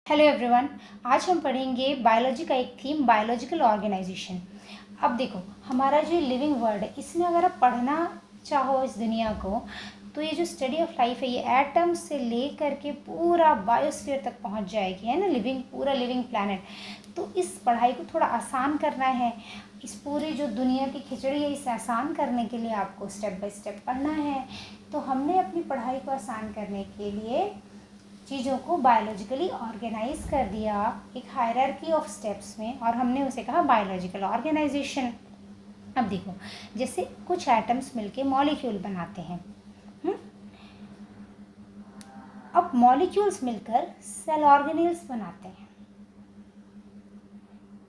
Hello everyone. आज हम पढ़ेंगे बायोलॉजी का एक थीम, बायोलॉजिकल ऑर्गेनाइजेशन। अब देखो, हमारा जो लिविंग वर्ल्ड है, इसमें अगर आप पढ़ना चाहो इस दुनिया को, तो ये जो स्टडी ऑफ लाइफ है, ये एटम से लेकर के पूरा बायोस्फीयर तक पहुंच जाएगी, है ना। पूरा लिविंग प्लैनेट। तो इस पढ़ाई को थोड़ा आसान करना है, इस पूरी जो दुनिया की खिचड़ी है इसे आसान करने के लिए आपको स्टेप बाय स्टेप पढ़ना है। तो हमने अपनी पढ़ाई को आसान करने के लिए चीज़ों को बायोलॉजिकली ऑर्गेनाइज कर दिया एक हायरार्की ऑफ स्टेप्स में, और हमने उसे कहा बायोलॉजिकल ऑर्गेनाइजेशन। अब देखो, जैसे कुछ एटम्स मिलके मॉलिक्यूल बनाते हैं। अब मॉलिक्यूल्स मिलकर सेल ऑर्गेनेल्स बनाते हैं।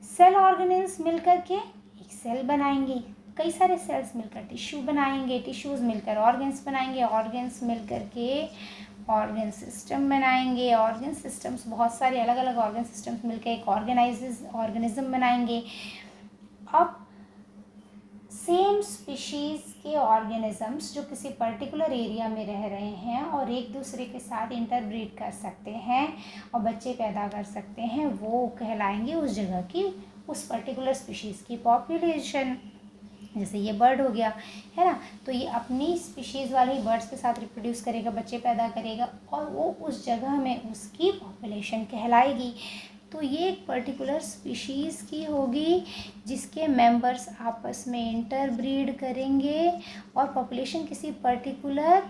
सेल ऑर्गेनेल्स मिलकर के एक सेल बनाएंगे, कई सारे सेल्स मिलकर टिश्यू बनाएंगे, टिश्यूज मिलकर ऑर्गन्स बनाएंगे, ऑर्गन्स मिलकर के ऑर्गन सिस्टम बनाएंगे, ऑर्गन सिस्टम्स बहुत सारे अलग अलग ऑर्गन सिस्टम्स मिलकर एक ऑर्गेनिज्म बनाएंगे। अब सेम स्पीशीज़ के ऑर्गेनिजम्स जो किसी पर्टिकुलर एरिया में रह रहे हैं और एक दूसरे के साथ इंटरब्रीड कर सकते हैं और बच्चे पैदा कर सकते हैं, वो कहलाएंगे उस जगह की, उस पर्टिकुलर स्पीशीज़ की पॉपुलेशन। जैसे ये बर्ड हो गया, है ना, तो ये अपनी स्पीशीज़ वाले बर्ड्स के साथ रिप्रोड्यूस करेगा, बच्चे पैदा करेगा, और वो उस जगह में उसकी पॉपुलेशन कहलाएगी। तो ये एक पर्टिकुलर स्पीशीज़ की होगी जिसके मेंबर्स आपस में इंटरब्रीड करेंगे और पॉपुलेशन किसी पर्टिकुलर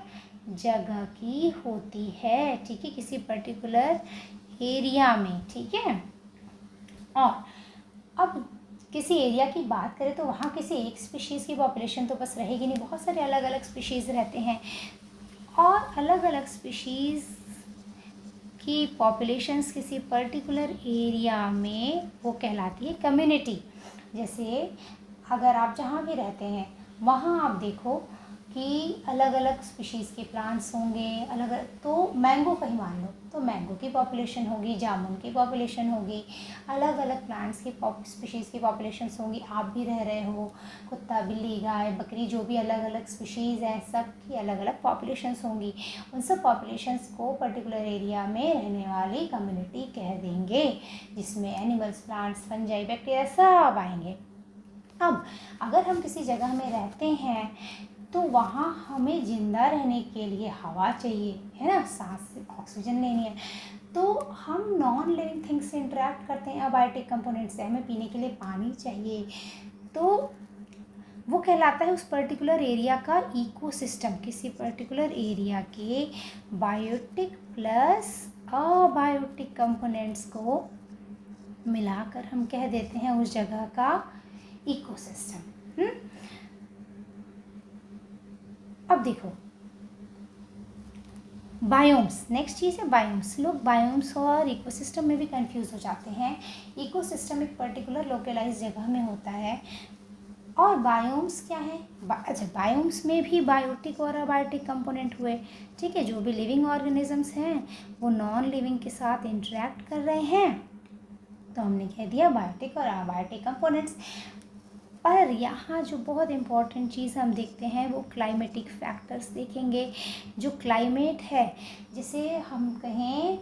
जगह की होती है, ठीक है, किसी पर्टिकुलर एरिया में, ठीक है। और अब किसी एरिया की बात करें तो वहाँ किसी एक स्पीशीज़ की पॉपुलेशन तो बस रहेगी नहीं, बहुत सारे अलग अलग स्पीशीज़ रहते हैं, और अलग अलग स्पीशीज़ की पॉपुलेशंस किसी पर्टिकुलर एरिया में वो कहलाती है कम्युनिटी। जैसे अगर आप जहाँ भी रहते हैं वहाँ आप देखो कि अलग अलग स्पीशीज़ के प्लांट्स होंगे, अलग अलग, तो मैंगो का ही मान लो तो मैंगो की पॉपुलेशन होगी, जामुन की पॉपुलेशन होगी, अलग अलग प्लांट्स की स्पीशीज़ की पॉपुलेशंस होंगी। आप भी रह रहे हो, कुत्ता, बिल्ली, गाय, बकरी, जो भी अलग अलग स्पीशीज़ हैं, सब की अलग अलग पॉपुलेशंस होंगी। उन सब पॉपुलेशंस को पर्टिकुलर एरिया में रहने वाली कम्युनिटी कह देंगे, जिसमें एनिमल्स, प्लांट्स, फंजाई, बैक्टीरिया सब आएंगे। अब अगर हम किसी जगह में रहते हैं तो वहाँ हमें ज़िंदा रहने के लिए हवा चाहिए, है ना, सांस ऑक्सीजन लेनी है, तो हम नॉन लिविंग थिंग्स से इंटरेक्ट करते हैं, अबायोटिक कंपोनेंट से। हमें पीने के लिए पानी चाहिए, तो वो कहलाता है उस पर्टिकुलर एरिया का इकोसिस्टम। किसी पर्टिकुलर एरिया के बायोटिक प्लस अबायोटिक कंपोनेंट्स को मिलाकर हम कह देते हैं उस जगह का इकोसिस्टम। अब देखो, बायोम्स, नेक्स्ट चीज़ है बायोम्स। लोग बायोम्स और इकोसिस्टम में भी कंफ्यूज हो जाते हैं। इकोसिस्टम एक पर्टिकुलर लोकलाइज जगह में होता है, और बायोम्स क्या है? अच्छा, बायोम्स में भी बायोटिक और अबायोटिक कंपोनेंट हुए, ठीक है। जो भी लिविंग ऑर्गेनिजम्स हैं वो नॉन लिविंग के साथ इंटरेक्ट कर रहे हैं, तो हमने कह दिया बायोटिक और अबायोटिक कंपोनेंट्स। पर यहाँ जो बहुत इम्पॉर्टेंट चीज़ हम देखते हैं वो क्लाइमेटिक फैक्टर्स देखेंगे। जो क्लाइमेट है, जिसे हम कहें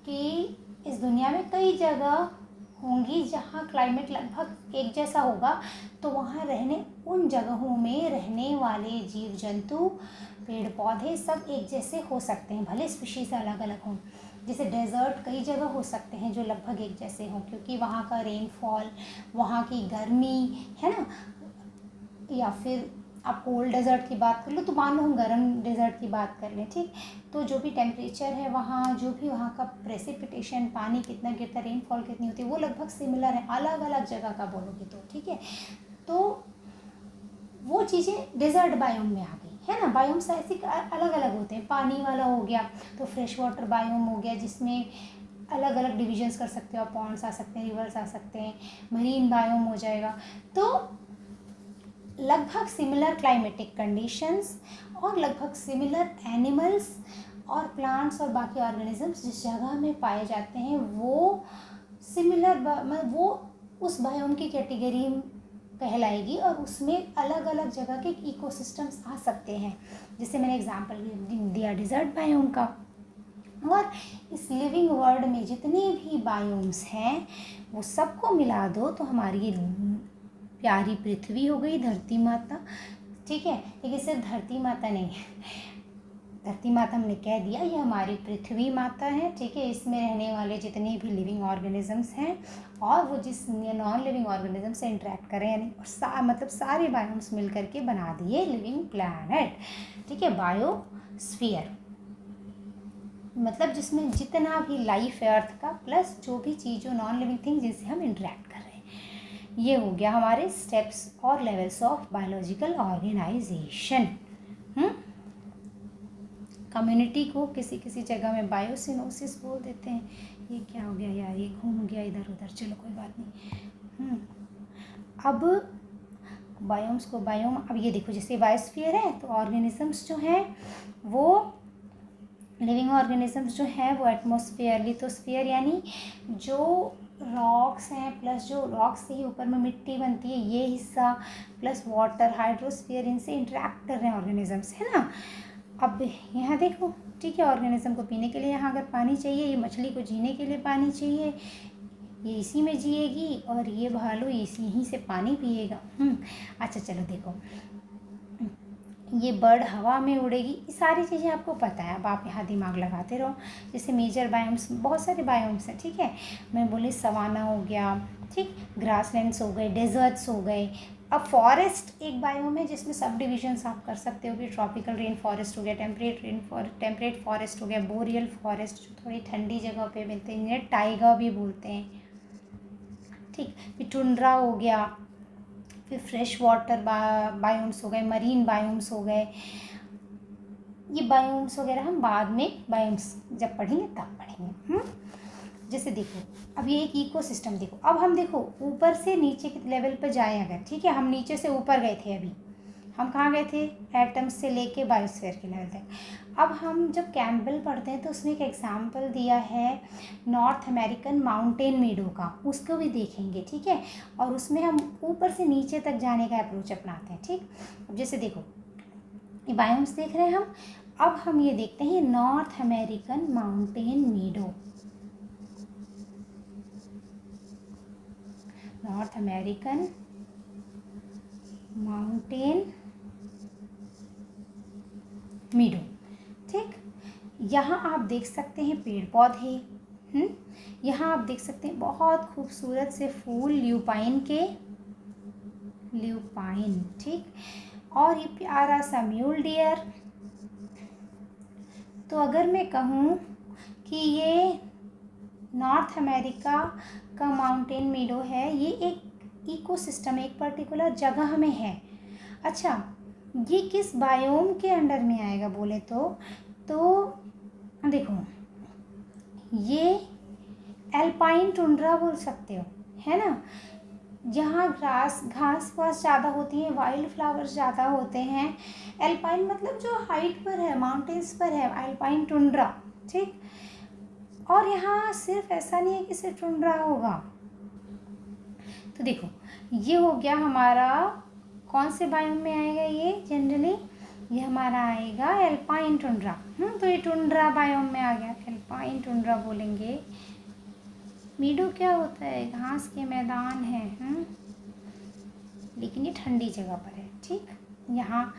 कि इस दुनिया में कई जगह होंगी जहाँ क्लाइमेट लगभग एक जैसा होगा, तो वहाँ उन जगहों में रहने वाले जीव जंतु, पेड़ पौधे सब एक जैसे हो सकते हैं, भले स्पीशीज़ अलग अलग हों। जैसे डेजर्ट कई जगह हो सकते हैं जो लगभग एक जैसे हों, क्योंकि वहाँ का रेनफॉल, वहाँ की गर्मी, है ना, या फिर आप कोल्ड डेजर्ट की बात कर लो तो मान लो हम गर्म डेजर्ट की बात कर लें, ठीक, तो जो भी टेम्परेचर है वहाँ, जो भी वहाँ का प्रेसिपिटेशन, पानी कितना गिरता है, रेनफॉल कितनी होती है, वो लगभग सिमिलर है, अलग अलग जगह का बोलोगे तो, ठीक है। तो वो चीज़ें डेजर्ट बायोम में आ गई, है ना। बायोम्स ऐसे अलग अलग होते हैं। पानी वाला हो गया तो फ्रेश वाटर बायोम हो गया, जिसमें अलग अलग डिविजन्स कर सकते हो आप, पॉन्ड्स आ सकते हैं, रिवर्स आ सकते हैं, मरीन बायोम हो जाएगा। तो लगभग सिमिलर क्लाइमेटिक कंडीशंस और लगभग सिमिलर एनिमल्स और प्लांट्स और बाकी ऑर्गेनिजम्स जिस जगह में पाए जाते हैं, वो सिमिलर, वो उस बायोम की कैटेगरी कहलाएगी, और उसमें अलग अलग जगह के इकोसिस्टम्स आ सकते हैं। जैसे मैंने एग्जांपल दिया डिजर्ट बायोम का। और इस लिविंग वर्ल्ड में जितने भी बायोम्स हैं वो सबको मिला दो तो हमारी ये प्यारी पृथ्वी हो गई, धरती माता। ठीक है, लेकिन सिर्फ धरती माता नहीं, धरती माता हमने कह दिया, ये हमारी पृथ्वी माता है। ठीक है, इसमें रहने वाले जितने भी लिविंग ऑर्गेनिजम्स हैं और वो जिस नॉन लिविंग ऑर्गेनिज्म से इंटरेक्ट करें, यानी मतलब सारे बायोम्स मिल करके बना दिए लिविंग प्लैनेट। ठीक है, बायोस्फीयर मतलब जिसमें जितना भी लाइफ है अर्थ का, प्लस जो भी चीज़ जो नॉन लिविंग थिंग जिनसे हम इंटरेक्ट कर रहे हैं। ये हो गया हमारे स्टेप्स और levels of biological organisation. Community को किसी किसी जगह में बायोसिनोसिस बोल देते हैं। ये क्या हो गया यार, ये घूम गया इधर उधर, चलो कोई बात नहीं। अब बायोम्स को अब ये देखो, जैसे बायोस्फीयर है तो ऑर्गेनिजम्स जो हैं वो लिविंग ऑर्गेनिजम्स जो हैं वो एटमॉस्फेयर, लिथोस्फीयर यानी जो रॉक्स हैं, प्लस जो रॉक्स से ही ऊपर में मिट्टी बनती है ये हिस्सा, प्लस वाटर, हाइड्रोस्फीयर, इनसे इंटरेक्ट कर रहे हैं ऑर्गेनिजम्स, है ना। अब यहाँ देखो, ठीक है, ऑर्गेनिज्म को पीने के लिए यहाँ अगर पानी चाहिए, ये मछली को जीने के लिए पानी चाहिए, ये इसी में जिएगी, और ये भालू यहीं से पानी पिएगा। अच्छा चलो देखो, ये बर्ड हवा में उड़ेगी, ये सारी चीज़ें आपको पता है। अब आप यहाँ दिमाग लगाते रहो। जैसे मेजर बायोम्स, बहुत सारे बायोम्स हैं। ठीक है, मैं बोली सवाना हो गया, ठीक, ग्रासलैंड्स हो गए, डेजर्ट्स हो गए। अब फॉरेस्ट एक बायोम है जिसमें सब डिविजन्स आप कर सकते हो कि ट्रॉपिकल रेन फॉरेस्ट हो गया, टेम्परेट फॉरेस्ट हो गया, बोरियल फॉरेस्ट जो थोड़ी ठंडी जगह पे मिलते हैं, इन्हें टाइगा भी बोलते हैं। ठीक, फिर टुंड्रा हो गया, फिर फ्रेश वाटर बायोम्स हो गए, मरीन बायोम्स हो गए। ये बायोम्स वगैरह हम बाद में बायोम्स जब पढ़ेंगे तब पढ़ेंगे। जैसे देखो, अब ये एक इकोसिस्टम देखो, अब हम देखो ऊपर से नीचे के लेवल पर जाएं अगर, ठीक है, हम नीचे से ऊपर गए थे, अभी हम कहाँ गए थे, एटम्स से लेके बायोस्फीयर के लेवल तक। अब हम जब कैम्पबेल पढ़ते हैं तो उसमें एक एग्जाम्पल दिया है नॉर्थ अमेरिकन माउंटेन मीडो का, उसको भी देखेंगे। ठीक है, और उसमें हम ऊपर से नीचे तक जाने का अप्रोच अपनाते हैं। ठीक, अब जैसे देखो ये बायोम्स देख रहे हैं हम, अब हम ये देखते हैं north American mountain मीडो, north American mountain मीडो। ठीक, यहाँ आप देख सकते हैं पेड़ पौधे, यहाँ आप देख सकते हैं बहुत खूबसूरत से फूल, ल्यूपाइन के, ल्यूपाइन, ठीक, और ये प्यारा सा म्यूल डियर। तो अगर मैं कहूँ कि ये नॉर्थ अमेरिका का माउंटेन मीडो है, ये एक इकोसिस्टम, एक पर्टिकुलर जगह में है। अच्छा, ये किस बायोम के अंडर में आएगा बोले तो देखो, ये एल्पाइन टुंड्रा बोल सकते हो, है ना, जहाँ घास वास ज़्यादा होती है, वाइल्ड फ्लावर्स ज़्यादा होते हैं। एल्पाइन मतलब जो हाइट पर है, माउंटेन्स पर है, एल्पाइन टुंड्रा। ठीक, और यहाँ सिर्फ ऐसा नहीं है कि सिर्फ टुंड्रा होगा। तो देखो, ये हो गया हमारा, कौन से बायोम में आएगा ये जनरली, ये हमारा आएगा एल्पाइन टुंड्रा। तो ये टुंड्रा बायोम में आ गया, एल्पाइन टुंड्रा बोलेंगे। मीडो क्या होता है, घास के मैदान है, लेकिन ये ठंडी जगह पर है। ठीक, यहाँ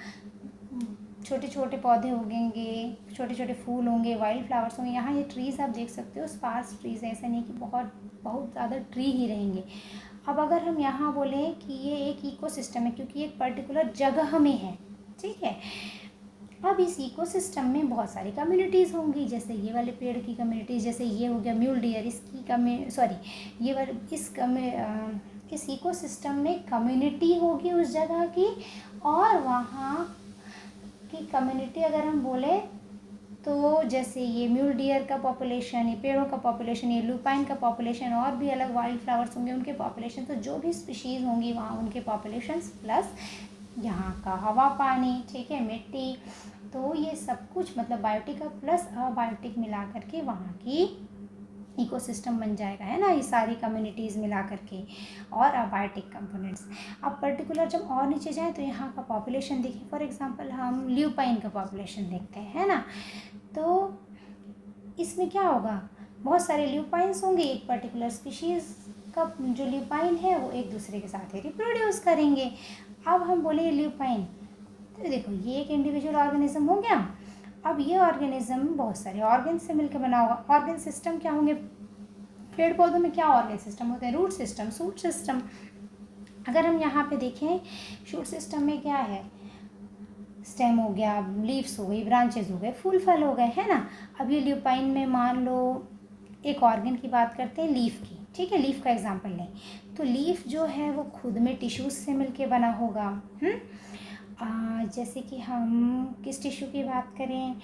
छोटे छोटे पौधे उगेंगे, छोटे छोटे फूल होंगे, वाइल्ड फ्लावर्स होंगे। यहाँ ये ट्रीज़ आप देख सकते हो, स्पार्स ट्रीज़ है, ऐसा नहीं कि बहुत बहुत ज़्यादा ट्री ही रहेंगे। अब अगर हम यहाँ बोलें कि ये एक इकोसिस्टम है, क्योंकि एक पर्टिकुलर जगह में है। ठीक है, अब इस इकोसिस्टम में बहुत सारी कम्युनिटीज़ होंगी, जैसे ये वाले पेड़ की कम्युनिटीज़, जैसे ये हो गया म्यूल डियर, इसकी ये वाले इस इकोसिस्टम में कम्युनिटी होगी उस जगह की, और वहाँ की कम्युनिटी अगर हम बोले तो जैसे ये म्यूल डियर का पॉपुलेशन, ये पेड़ों का पॉपुलेशन, ये लुपाइन का पॉपुलेशन, और भी अलग वाइल्ड फ्लावर्स होंगे उनके पॉपुलेशन, तो जो भी स्पीशीज़ होंगी वहाँ उनके पॉपुलेशंस, प्लस यहाँ का हवा पानी, ठीक है, मिट्टी, तो ये सब कुछ मतलब बायोटिक प्लस अबायोटिक मिला करके वहाँ की इकोसिस्टम बन जाएगा, है ना, ये सारी कम्युनिटीज़ मिला करके, और अबायोटिक कंपोनेंट्स। अब पर्टिकुलर जब और नीचे जाएँ तो यहाँ का पॉपुलेशन देखिए, फॉर एग्जांपल हम ल्यूपाइन का पॉपुलेशन देखते हैं, है ना, तो इसमें क्या होगा, बहुत सारे ल्यूपाइंस होंगे, एक पर्टिकुलर स्पीशीज़ का जो ल्यूपाइन है वो एक दूसरे के साथ ही रिप्रोड्यूस करेंगे। अब हम बोले ल्यूपाइन, तो देखो ये एक इंडिविजुअल ऑर्गेनिज्म हो गया। अब ये ऑर्गेनिज्म बहुत सारे ऑर्गन से मिलकर बना होगा। ऑर्गन सिस्टम क्या होंगे, पेड़ पौधों में क्या ऑर्गन सिस्टम होते हैं, रूट सिस्टम, शूट सिस्टम। अगर हम यहाँ पे देखें शूट सिस्टम में क्या है, स्टेम हो गया, लीव्स हो गई, ब्रांचेज हो गए, फूल फल हो गए, है ना। अब ये ल्यूपाइन में मान लो एक ऑर्गन की बात करते हैं, लीफ की, ठीक है, लीफ का एग्जांपल लें तो लीफ जो है वो खुद में टिश्यूज से मिलके बना होगा। जैसे कि हम किस टिश्यू की बात करें,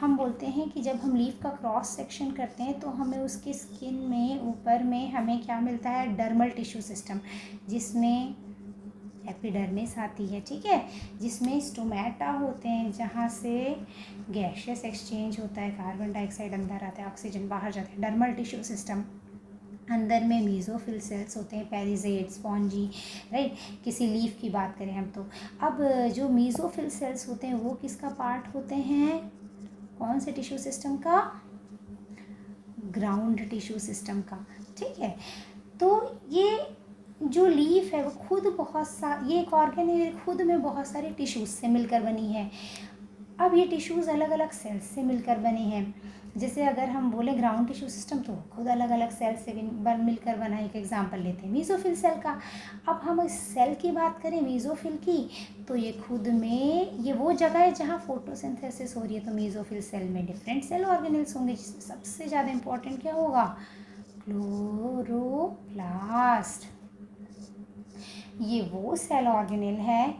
हम बोलते हैं कि जब हम लीफ का क्रॉस सेक्शन करते हैं तो हमें उसकी स्किन में ऊपर में हमें क्या मिलता है, डर्मल टिश्यू सिस्टम, जिसमें एपिडर्मिस आती है, ठीक है, जिसमें स्टोमेटा होते हैं जहाँ से गैसियस एक्सचेंज होता है, कार्बन डाइऑक्साइड अंदर आता है, ऑक्सीजन बाहर जाता है, डर्मल टिश्यू सिस्टम। अंदर में मीज़ोफिल सेल्स होते हैं, पेरिजेट, स्पॉन्जी, राइट। किसी लीफ की बात करें हम तो अब जो मीज़ोफिल सेल्स होते हैं वो किसका पार्ट होते हैं, कौन से टिश्यू सिस्टम का, ग्राउंड टिश्यू सिस्टम का, ठीक है। तो ये जो लीफ है वो खुद ये एक ऑर्गन है, खुद में बहुत सारे टिश्यूज से मिलकर बनी है। अब ये टिश्यूज़ अलग अलग सेल्स से मिलकर बने हैं। जैसे अगर हम बोले ग्राउंड टिश्यू सिस्टम तो खुद अलग अलग सेल से मिलकर बना है। एक एग्जांपल लेते हैं मीज़ोफिल सेल का। अब हम इस सेल की बात करें मीज़ोफिल की, तो ये खुद में ये वो जगह है जहाँ फोटोसिंथेसिस हो रही है। तो मीज़ोफिल सेल में डिफरेंट सेल ऑर्गेनेल्स होंगे, जिसमें सबसे ज़्यादा इंपॉर्टेंट क्या होगा, क्लोरोप्लास्ट। ये वो सेल ऑर्गेनेल है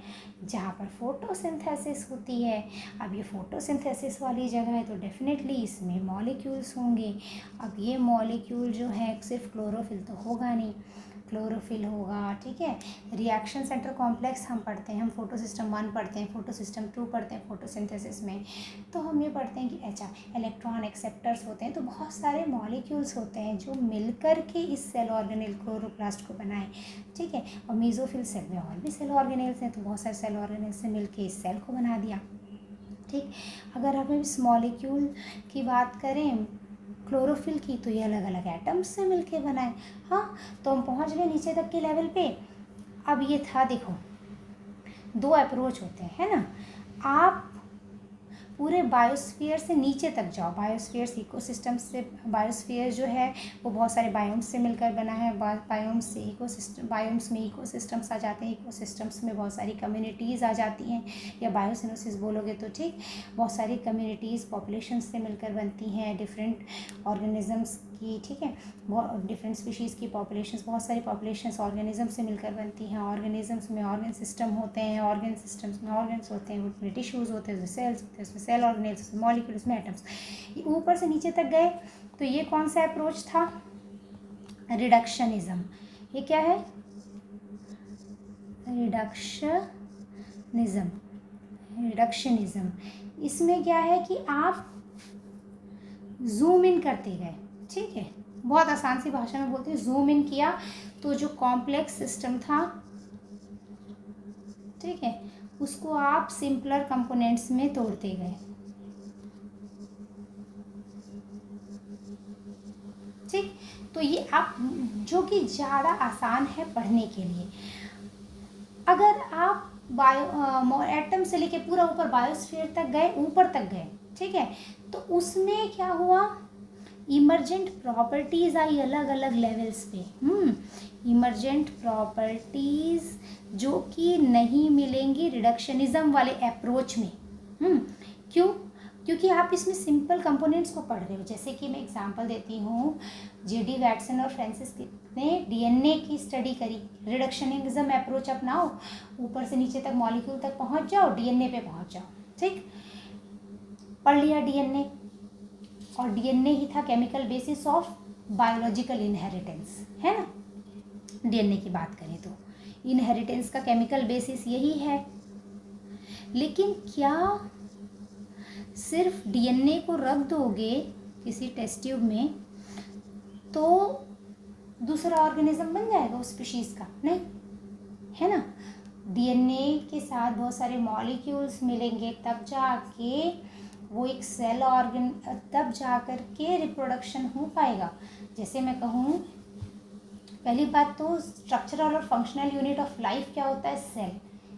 जहाँ पर फोटोसिंथेसिस होती है। अब ये फोटोसिंथेसिस वाली जगह है तो डेफिनेटली इसमें मॉलिक्यूल्स होंगे। अब ये मॉलिक्यूल जो है सिर्फ क्लोरोफिल तो होगा नहीं, क्लोरोफिल होगा, ठीक है। रिएक्शन सेंटर कॉम्प्लेक्स हम पढ़ते हैं, हम फोटो सिस्टम 1 पढ़ते हैं, फोटो सिस्टम 2 पढ़ते हैं फोटोसिंथेसिस में। तो हम ये पढ़ते हैं कि अच्छा इलेक्ट्रॉन एक्सेप्टर्स होते हैं, तो बहुत सारे मॉलिक्यूल्स होते हैं जो मिलकर के इस सेल ऑर्गेनेल क्लोरोप्लास्ट को बनाएं, ठीक है। और मीज़ोफिल सेल में और भी सेल ऑर्गेनेल्स हैं, तो बहुत सारे सेल ऑर्गेनेल्स से मिलकर इस सेल को बना दिया, ठीक। अगर हम इस मॉलिक्यूल की बात करें क्लोरोफिल की, तो ये अलग अलग एटम्स से मिलके बना है। हाँ, तो हम पहुंच गए नीचे तक के लेवल पे। अब ये था, देखो 2 अप्रोच होते हैं, है ना। आप पूरे बायोस्फीयर से नीचे तक जाओ, बायोस्फीयर इकोसिस्टम से, बायोस्फीयर जो है वो बहुत सारे बायोम्स से मिलकर बना है। बायोम्स से इकोसिस्टम, बायोम्स में इकोसिस्टम्स आ जाते हैं, इकोसिस्टम्स में बहुत सारी कम्युनिटीज़ आ जाती हैं, या बायोसिनोसिस बोलोगे तो ठीक। बहुत सारी कम्युनिटीज़ पॉपुलेशंस से मिलकर बनती हैं, डिफरेंट ऑर्गेनिजम्स की, ठीक है, बहुत डिफरेंट स्पीशीज़ की पॉपुलेशंस, बहुत सारी पॉपुलेशंस ऑर्गेनिज्म से मिलकर बनती हैं। ऑर्गेनिजम्स में ऑर्गन सिस्टम होते हैं, ऑर्गन सिस्टम्स में ऑर्गन्स होते हैं, उसमें टिश्यूज़ होते हैं, उसमें सेल्स होते हैं, उसमें सेल ऑर्गेनेल्स, उसमें मॉलिक्यूल, उसमें एटम्स। ऊपर से नीचे तक गए तो ये कौन सा अप्रोच था, रिडक्शनिज्म। ये क्या है, रिडक्शनिज्म। इसमें क्या है कि आप जूम इन करते गए, ठीक है, बहुत आसान सी भाषा में बोलते हैं, जूम इन किया तो जो कॉम्प्लेक्स सिस्टम था, ठीक है, उसको आप सिंपलर कंपोनेंट्स में तोड़ते गए, ठीक। तो ये आप जो कि ज़्यादा आसान है पढ़ने के लिए। अगर आप एटम से लेके पूरा ऊपर बायोस्फीयर तक गए, ऊपर तक गए, ठीक है, तो उसमें क्या हुआ, इमर्जेंट प्रॉपर्टीज़ आई अलग अलग लेवल्स पे। इमर्जेंट प्रॉपर्टीज़ जो कि नहीं मिलेंगी रिडक्शनिज्म वाले अप्रोच में। क्यों, क्योंकि आप इसमें सिंपल कंपोनेंट्स को पढ़ रहे हो। जैसे कि मैं एग्जांपल देती हूँ, J.D. वैटसन और फ्रांसिस ने डीएनए की स्टडी करी, रिडक्शनिज्म अप्रोच अपनाओ, ऊपर से नीचे तक मॉलिक्यूल तक पहुँच जाओ, डीएनए पे पहुँच जाओ, ठीक। पढ़ लिया डीएनए, और डीएनए ही था chemical basis of biological inheritance, है ना। डीएनए की बात करें तो इनहेरिटेंस का केमिकल बेसिस यही है। लेकिन क्या सिर्फ डीएनए को रख दोगे किसी टेस्ट ट्यूब में तो दूसरा ऑर्गेनिज्म बन जाएगा उस स्पीशीज़ का, नहीं, है ना। डीएनए के साथ बहुत सारे मॉलिक्यूल्स मिलेंगे तब जाके वो एक सेल ऑर्गन, तब जा कर के रिप्रोडक्शन हो पाएगा। जैसे मैं कहूँ, पहली बात तो स्ट्रक्चरल और फंक्शनल यूनिट ऑफ लाइफ क्या होता है? सेल,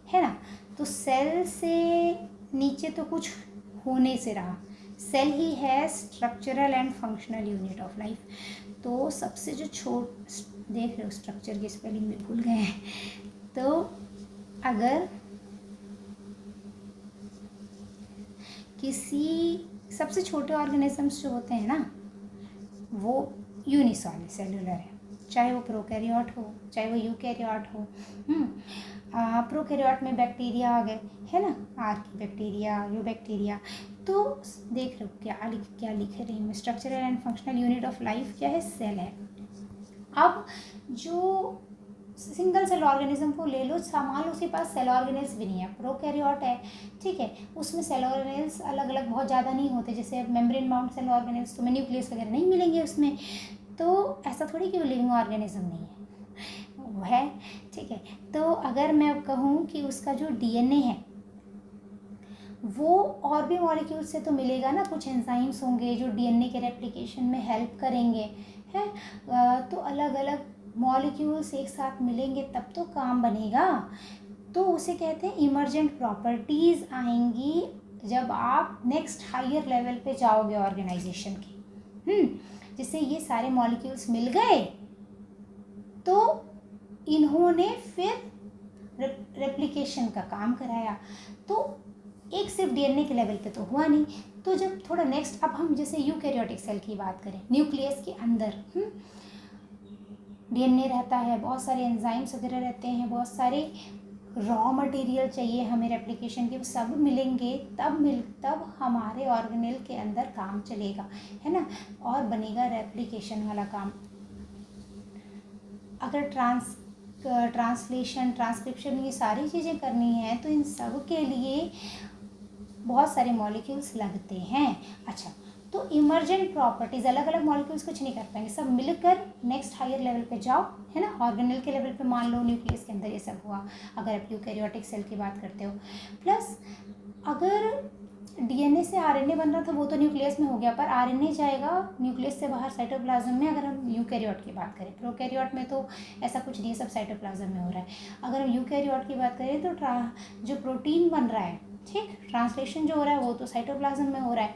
है ना। तो सेल से नीचे तो कुछ होने से रहा, सेल ही है structural and functional unit of life. तो सबसे जो देख रहे हो स्ट्रक्चर की स्पेलिंग भी भूल गए हैं। तो अगर किसी सबसे छोटे ऑर्गेनिजम्स जो होते हैं ना, वो यूनिसेल्युलर है, चाहे वो प्रोकैरियोट हो चाहे वो यूकैरियोट हो। प्रोकैरियोट में बैक्टीरिया आ गए, है ना, आर्की बैक्टीरिया, यू बैक्टीरिया। तो देख रहे हो क्या लिख रही हूँ, structural and functional unit of life क्या है? सेल है। अब जो सिंगल सेल ऑर्गेनिज्म को ले लो, मान लो उसके पास सेल ऑर्गेनेल्स भी नहीं है, प्रोकैरियोट है, ठीक है, उसमें सेल ऑर्गेनेल्स अलग अलग बहुत ज़्यादा नहीं होते, जैसे मेम्ब्रेन बाउंड सेल ऑर्गेनेल्स, तुम्हें न्यूक्लियस वगैरह नहीं मिलेंगे उसमें। तो ऐसा थोड़ी कि वो लिविंग ऑर्गेनिज्म नहीं है, वो है, ठीक है। तो अगर मैं कहूँ कि उसका जो डीएनए है वो और भी मॉलिक्यूल से तो मिलेगा ना, कुछ एंजाइम्स होंगे जो डीएनए के रेप्लिकेशन में हेल्प करेंगे, है। तो अलग अलग मॉलिक्यूल्स एक साथ मिलेंगे तब तो काम बनेगा। तो उसे कहते हैं इमर्जेंट प्रॉपर्टीज़ आएंगी जब आप नेक्स्ट हायर लेवल पे जाओगे ऑर्गेनाइजेशन के। जैसे ये सारे मॉलिक्यूल्स मिल गए तो इन्होंने फिर रेप्लिकेशन का काम कराया। तो एक सिर्फ डीएनए के लेवल पे तो हुआ नहीं। तो जब थोड़ा नेक्स्ट, अब हम जैसे यूकैरियोटिक सेल की बात करें, न्यूक्लियस के अंदर डीएनए रहता है, बहुत सारे एंजाइम्स वगैरह रहते हैं, बहुत सारे रॉ मटेरियल चाहिए हमें रेप्लिकेशन के, सब मिलेंगे तब हमारे ऑर्गेनेल के अंदर काम चलेगा, है ना, और बनेगा रेप्लिकेशन वाला काम। अगर ट्रांसलेशन, ट्रांसक्रिप्शन, ये सारी चीज़ें करनी है तो इन सब के लिए बहुत सारे मॉलिक्यूल्स लगते हैं। अच्छा, तो इमर्जेंट प्रॉपर्टीज़, अलग अलग मॉलिक्यूल्स कुछ नहीं कर पाएंगे, सब मिलकर नेक्स्ट हायर लेवल पे जाओ, है ना। ऑर्गेनेल के लेवल पे मान लो न्यूक्लियस के अंदर ये सब हुआ, अगर आप यूकैरियोटिक सेल की बात करते हो। प्लस अगर डीएनए से आरएनए बन रहा था वो तो न्यूक्लियस में हो गया, पर आरएनए जाएगा न्यूक्लियस से बाहर साइटोप्लाज्म में। अगर हम यूकैरियोट की बात करें, प्रोकैरियोट में तो ऐसा कुछ नहीं है, सब साइटोप्लाज्म में हो रहा है। अगर हम यूकैरियोट की बात करें तो जो प्रोटीन बन रहा है, ठीक, ट्रांसलेशन जो हो रहा है वो तो साइटोप्लाज्म में हो रहा है।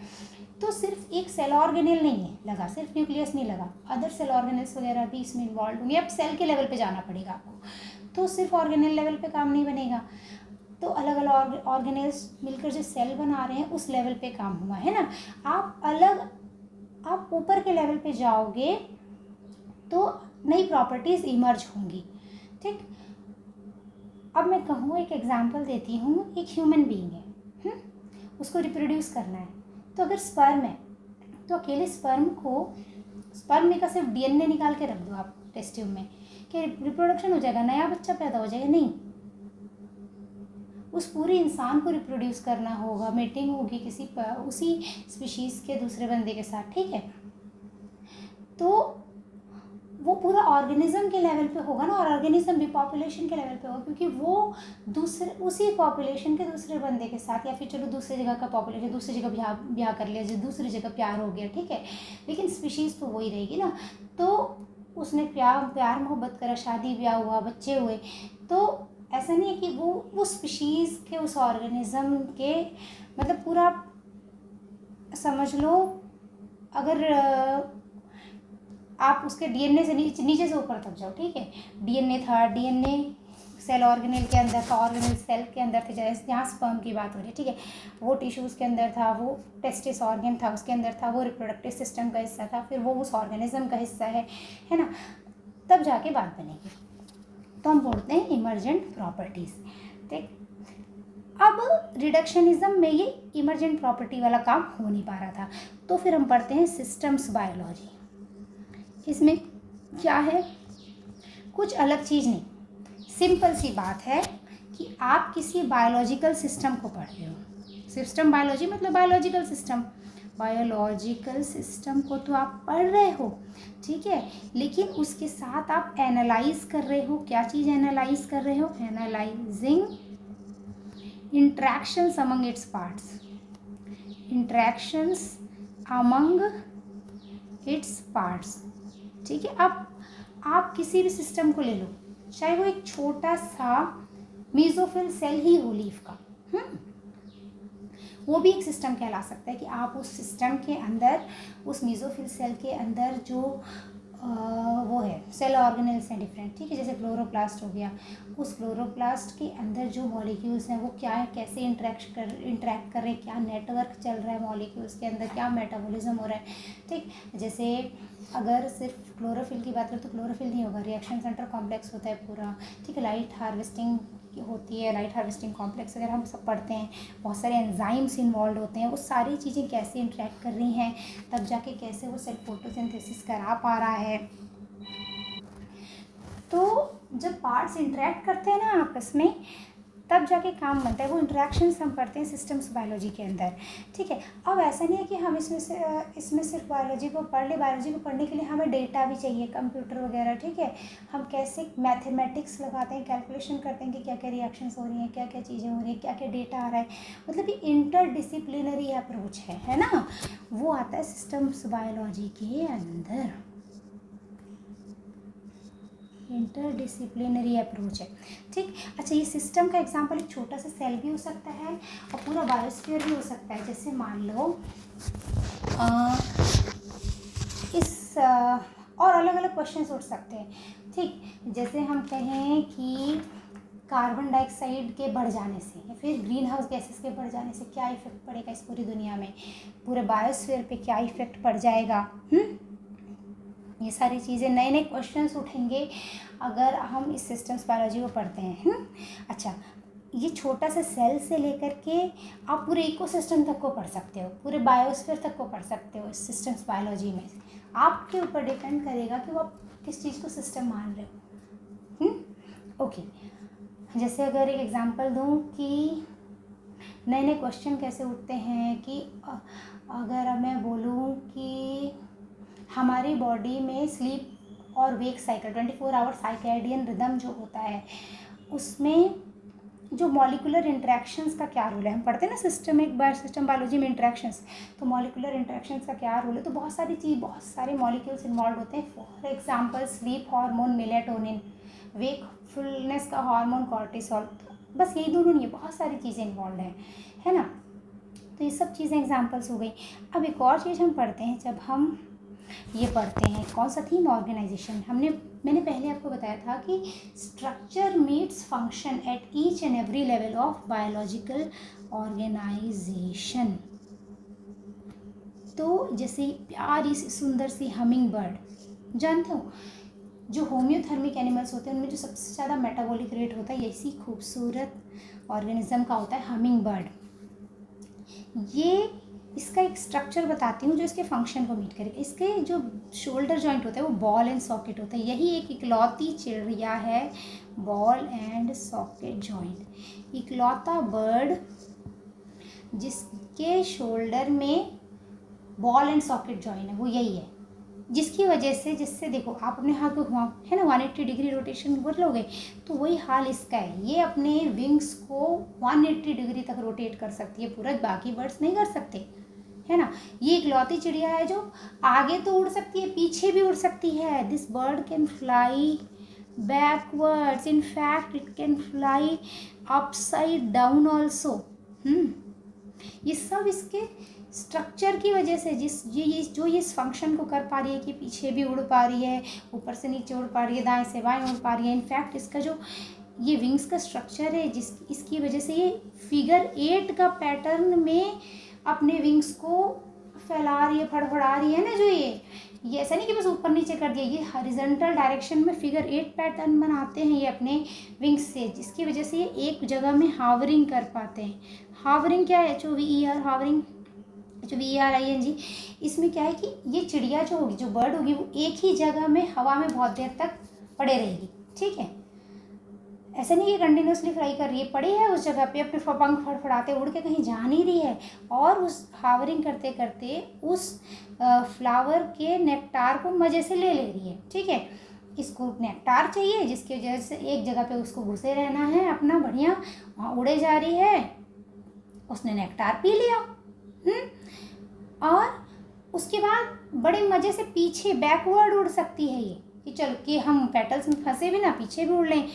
तो सिर्फ एक सेल ऑर्गेनेल नहीं है लगा, सिर्फ न्यूक्लियस नहीं लगा, अदर सेल ऑर्गेनेल्स वगैरह भी इसमें इन्वॉल्व होंगे। अब सेल के लेवल पे जाना पड़ेगा आपको, तो सिर्फ ऑर्गेनेल लेवल पे काम नहीं बनेगा। तो अलग अलग ऑर्गेनेल्स मिलकर जो सेल बना रहे हैं उस लेवल पे काम हुआ, है ना। आप ऊपर के लेवल पे जाओगे तो नई प्रॉपर्टीज़ इमर्ज होंगी, ठीक। अब मैं कहूँ, एक एग्जांपल देती हूँ, एक ह्यूमन बीइंग है, उसको रिप्रोड्यूस करना है। तो अगर स्पर्म है तो अकेले स्पर्म में का सिर्फ डीएनए निकाल के रख दो आप टेस्ट ट्यूब में, कि रिप्रोडक्शन हो जाएगा, नया बच्चा पैदा हो जाएगा? नहीं, उस पूरे इंसान को रिप्रोड्यूस करना होगा, मीटिंग होगी उसी स्पीशीज़ के दूसरे बंदे के साथ, ठीक है। तो वो पूरा ऑर्गेनिज्म के लेवल पे होगा ना, और ऑर्गेनिज्म भी पॉपुलेशन के लेवल पे होगा, क्योंकि वो उसी पॉपुलेशन के दूसरे बंदे के साथ, या फिर चलो दूसरी जगह का पॉपुलेशन, दूसरी जगह ब्याह कर लिया, जैसे दूसरी जगह प्यार हो गया, ठीक है, लेकिन स्पीशीज़ तो वही रहेगी ना। तो उसने प्यार मोहब्बत करा, शादी ब्याह हुआ, बच्चे हुए, तो ऐसा नहीं है कि वो स्पीशीज़ के उस ऑर्गेनिज्म के, मतलब पूरा समझ लो, अगर आप उसके डीएनए से नीचे से ऊपर तक जाओ, ठीक है, डीएनए था, डीएनए सेल ऑर्गेनेल के अंदर था, ऑर्गेनेल सेल के अंदर थे, जैसे यहाँ स्पर्म की बात हो रही है, ठीक है, वो टिश्यूज़ के अंदर था, वो टेस्टिस ऑर्गन था उसके अंदर था, वो रिप्रोडक्टिव सिस्टम का हिस्सा था, फिर वो उस ऑर्गेनिज्म का हिस्सा है ना, तब जाके बात बनेगी। तो हम बोलते हैं इमर्जेंट प्रॉपर्टीज़, ठीक। अब रिडक्शनिज्म में ये इमर्जेंट प्रॉपर्टी वाला काम हो नहीं पा रहा था, तो फिर हम पढ़ते हैं सिस्टम्स बायोलॉजी। इसमें क्या है, कुछ अलग चीज़ नहीं, सिंपल सी बात है कि आप किसी बायोलॉजिकल सिस्टम को पढ़ रहे हो। सिस्टम बायोलॉजी मतलब बायोलॉजिकल सिस्टम को तो आप पढ़ रहे हो, ठीक है, लेकिन उसके साथ आप एनालाइज कर रहे हो। क्या चीज़ एनालाइज कर रहे हो? Analysing interactions among its parts. Interactions among its parts. ठीक है, अब आप किसी भी सिस्टम को ले लो, चाहे वो एक छोटा सा मीजोफिल सेल ही हो लीफ का, वो भी एक सिस्टम कहला सकता है कि आप उस सिस्टम के अंदर, उस मीजोफिल सेल के अंदर जो वो है सेल ऑर्गेनेल्स हैं डिफरेंट, ठीक है, जैसे क्लोरोप्लास्ट हो गया, उस क्लोरोप्लास्ट के अंदर जो मॉलिक्यूल्स हैं वो क्या है, कैसे इंटरेक्ट कर रहे हैं, क्या नेटवर्क चल रहा है मॉलिक्यूल्स के अंदर, क्या मेटाबॉलिज्म हो रहा है। ठीक, जैसे अगर सिर्फ क्लोरोफिल की बात करें तो क्लोरोफिल नहीं होगा, रिएक्शन सेंटर कॉम्प्लेक्स होता है पूरा। ठीक है, लाइट हार्वेस्टिंग होती है, लाइट हार्वेस्टिंग कॉम्प्लेक्स वगैरह हम सब पढ़ते हैं, बहुत सारे एंजाइम्स इन्वॉल्व होते हैं, वो सारी चीज़ें कैसे इंटरेक्ट कर रही हैं, तब जाके कैसे वो सेल फोटोसिंथेसिस करा पा रहा है। तो जब पार्ट्स इंटरेक्ट करते हैं ना आपस में, तब जाके काम बनता है, वो इंटरेक्शंस हम पढ़ते हैं सिस्टम्स बायोलॉजी के अंदर। ठीक है, अब ऐसा नहीं है कि हम इसमें सिर्फ बायोलॉजी को पढ़ ले, बायोलॉजी को पढ़ने के लिए हमें डेटा भी चाहिए, कंप्यूटर वगैरह। ठीक है, हम कैसे मैथमेटिक्स लगाते हैं, कैलकुलेशन करते हैं कि क्या क्या रिएक्शंस हो रही हैं, क्या क्या चीज़ें हो रही हैं, क्या क्या डेटा आ रहा है, मतलब कि इंटरडिसिप्लिनरी अप्रोच है ना, वो आता है सिस्टम्स बायोलॉजी के अंदर, इंटरडिसिप्लिनरी अप्रोच है। ठीक, अच्छा, ये सिस्टम का एग्जांपल एक छोटा सा सेल भी हो सकता है और पूरा बायोस्फीयर भी हो सकता है। जैसे मान लो और अलग अलग क्वेश्चन उठ सकते हैं। ठीक, जैसे हम कहें कि कार्बन डाइऑक्साइड के बढ़ जाने से या फिर ग्रीन हाउस गैसेस के बढ़ जाने से क्या इफेक्ट पड़ेगा इस पूरी दुनिया में, पूरे बायोस्फीयर पे क्या इफेक्ट पड़ जाएगा। ये सारी चीज़ें, नए नए क्वेश्चंस उठेंगे अगर हम इस सिस्टम्स बायोलॉजी को पढ़ते हैं। अच्छा, ये छोटा सा सेल से लेकर के आप पूरे इकोसिस्टम तक को पढ़ सकते हो, पूरे बायोस्फीयर तक को पढ़ सकते हो इस सिस्टम्स बायोलॉजी में। आपके ऊपर डिपेंड करेगा कि वो आप किस चीज़ को सिस्टम मान रहे हो। ओके, जैसे अगर एक एग्जांपल दूँ कि नए नए क्वेश्चन कैसे उठते हैं, कि अगर मैं बोलूँ कि हमारी बॉडी में स्लीप और वेक साइकिल 24 आवर साइकेडियन रिदम जो होता है, उसमें जो मॉलिकुलर इंटरेक्शंस का क्या रोल है, हम पढ़ते हैं ना सिस्टम बायोलॉजी में इंटरेक्शंस, तो मॉलिकुलर इंटरेक्शंस का क्या रोल है, तो बहुत सारे मॉलिक्यूल्स इन्वॉल्व होते हैं। For example sleep hormone melatonin, wakefulness का हार्मोन कॉर्टिसोल, बस यही दोनों नहीं है, बहुत सारी चीज़ें इन्वॉल्व है ना। तो ये सब चीज़ें एग्जाम्पल्स हो गई। अब एक और चीज़ हम पढ़ते हैं, जब हम ये पढ़ते हैं, कौन सा थीम, ऑर्गेनाइजेशन। मैंने पहले आपको बताया था कि structure meets function at each and every level of biological organisation. तो जैसे प्यारी सी सुंदर सी हमिंग बर्ड, जानते हो जो होम्योथर्मिक एनिमल्स होते हैं उनमें जो सबसे ज़्यादा मेटाबॉलिक रेट होता है, ऐसी खूबसूरत ऑर्गेनिज्म का होता है हमिंग बर्ड। ये इसका एक स्ट्रक्चर बताती हूँ जो इसके फंक्शन को मीट करेगा। इसके जो शोल्डर जॉइंट होता है वो बॉल एंड सॉकेट होता है, यही एक इकलौती चिड़िया है, बॉल एंड सॉकेट जॉइंट, इकलौता बर्ड जिसके शोल्डर में बॉल एंड सॉकेट जॉइंट है, वो यही है, जिसकी वजह से, जिससे देखो आप अपने हाथ को घुमाओ है ना, 180 डिग्री रोटेशन कर लोगे, तो वही हाल इसका है, ये अपने विंग्स को 180 डिग्री तक रोटेट कर सकती है, पूरा बाकी बर्ड्स नहीं कर सकते, है ना। ये इकलौती चिड़िया है जो आगे तो उड़ सकती है, पीछे भी उड़ सकती है। This bird can fly backwards, in fact it can fly upside down also. ये सब इसके स्ट्रक्चर की वजह से, जो ये इस फंक्शन को कर पा रही है कि पीछे भी उड़ पा रही है, ऊपर से नीचे उड़ पा रही है, दाएं से बाएं उड़ पा रही है, इनफैक्ट इसका जो ये विंग्स का स्ट्रक्चर है इसकी वजह से ये फिगर 8 का पैटर्न में अपने विंग्स को फैला रही है, फड़फड़ा रही है ना, जो ये ऐसा नहीं कि बस ऊपर नीचे कर दिया, ये हॉरिजॉन्टल डायरेक्शन में फिगर 8 पैटर्न बनाते हैं ये अपने विंग्स से, जिसकी वजह से ये एक जगह में हावरिंग कर पाते हैं। हावरिंग क्या है, HOVER, हावरिंग, HOVERING, इसमें क्या है कि ये चिड़िया जो होगी, जो बर्ड होगी, वो एक ही जगह में हवा में बहुत देर तक पड़े रहेगी। ठीक है, ऐसा नहीं कि कंटिन्यूसली फ्लाई कर रही है, पड़ी है उस जगह पे, अपने पंख फड़फड़ाते उड़ के कहीं जा नहीं रही है, और उस हावरिंग करते करते उस फ्लावर के नेक्टार को मज़े से ले रही है। ठीक है, इसको नेक्टार चाहिए, जिसकी वजह से एक जगह पे उसको घुसे रहना है अपना बढ़िया, वहाँ उड़े जा रही है, उसने नेक्टार पी लिया, और उसके बाद बड़े मज़े से पीछे बैकवर्ड उड़ सकती है ये, कि चलो कि हम पेटल्स में फंसे भी ना, पीछे भी उड़ लें।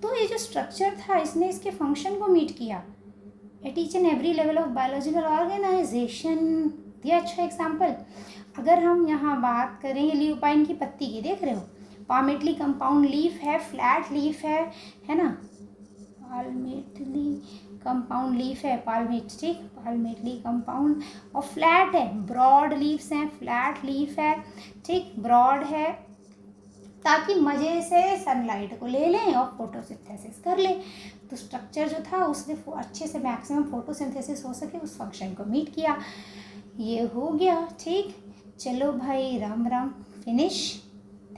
तो ये जो स्ट्रक्चर था इसने इसके फंक्शन को मीट किया at each and every level of biological organisation. दिया अच्छा एग्जाम्पल। अगर हम यहाँ बात करें ल्यूपाइन की पत्ती की, देख रहे हो पाल्मेटली कंपाउंड लीफ है, फ्लैट लीफ है ना, पाल्मेटली कंपाउंड लीफ है, पाल्मेट्रिक पाल्मेटली कंपाउंड, और फ्लैट है, ब्रॉड लीव्स हैं, फ्लैट लीफ है, ठीक, ब्रॉड है, ताकि मज़े से सनलाइट को ले लें और फोटोसिंथेसिस कर लें। तो स्ट्रक्चर जो था उसने अच्छे से मैक्सिमम फोटोसिंथेसिस हो सके उस फंक्शन को मीट किया। ये हो गया, ठीक। चलो भाई, Ram Ram, finish.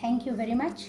Thank you very much.